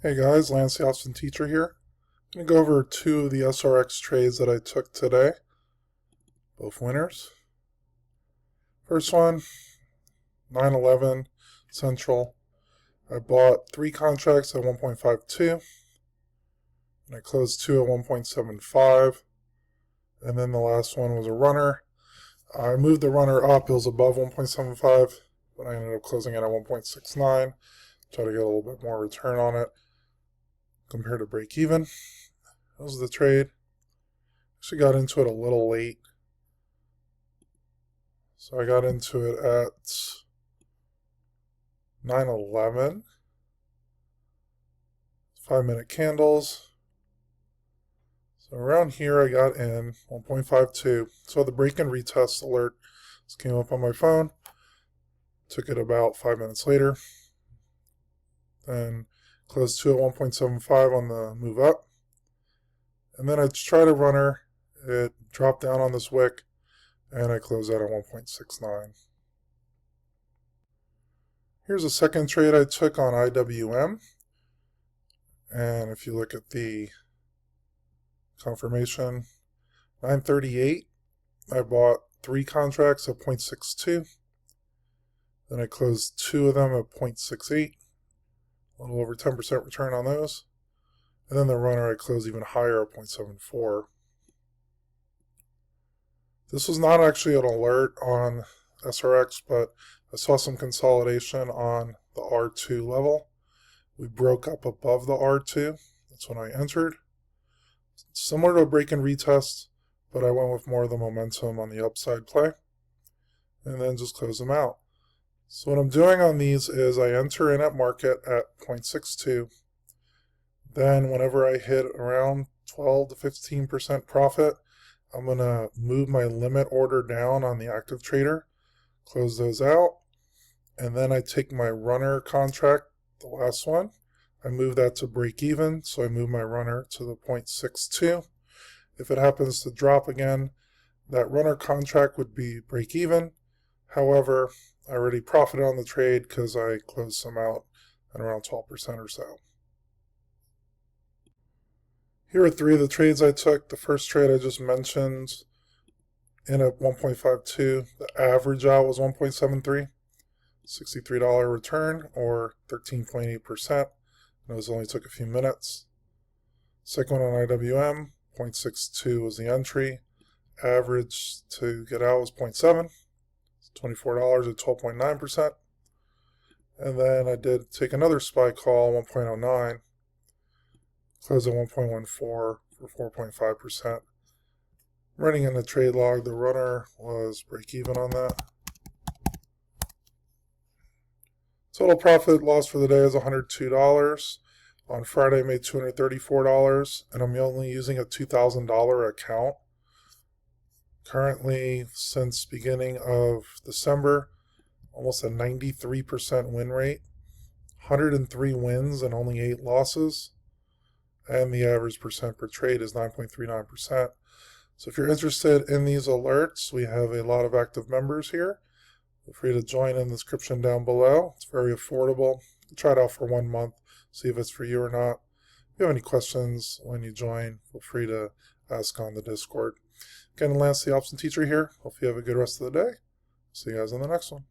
Hey guys, Lance the Austin teacher here. I'm going to go over two of the SRX trades that I took today, both winners. First one, 9/11 Central. I bought 3 contracts at 1.52, and I closed 2 at 1.75, and then the last one was a runner. I moved the runner up, it was above 1.75, but I ended up closing it at 1.69, try to get a little bit more return on it compared to break even. That was the trade. Actually got into it a little late. So I got into it at 9/11. 5-minute candles. So around here I got in 1.52. So the break and retest alert just came up on my phone. Took it about 5 minutes later. Then closed 2 at 1.75 on the move up. And then I tried a runner. It dropped down on this wick, and I closed out at 1.69. Here's a second trade I took on IWM. And if you look at the confirmation, 9:38, I bought 3 contracts at 0.62. Then I closed 2 of them at 0.68. A little over 10% return on those. And then the runner I closed even higher at 0.74. This was not actually an alert on SRX, but I saw some consolidation on the R2 level. We broke up above the R2. That's when I entered. Similar to a break and retest, but I went with more of the momentum on the upside play. And then just close them out. So what I'm doing on these is I enter in at market at 0.62. Then whenever I hit around 12 to 15% profit, I'm going to move my limit order down on the active trader, close those out, and then I take my runner contract, the last one, I move that to break even, so I move my runner to the 0.62. If it happens to drop again, that runner contract would be break even. However, I already profited on the trade because I closed some out at around 12% or so. Here are 3 of the trades I took. The first trade I just mentioned in at 1.52. The average out was 1.73. $63 return or 13.8%. Those only took a few minutes. Second one on IWM, 0.62 was the entry. Average to get out was 0.7. $24 at 12.9%. And then I did take another SPY call, 1.09. Closed at 1.14 for 4.5%. Running in the trade log, the runner was break even on that. Total profit loss for the day is $102. On Friday I made $234, and I'm only using a $2,000 account. Currently, since beginning of December, almost a 93% win rate, 103 wins and only 8 losses, and the average percent per trade is 9.39%. So if you're interested in these alerts, we have a lot of active members here. Feel free to join in the description down below. It's very affordable. Try it out for 1 month, see if it's for you or not. If you have any questions when you join, feel free to ask on the Discord. Again, Lance the Option Teacher here. Hope you have a good rest of the day. See you guys on the next one.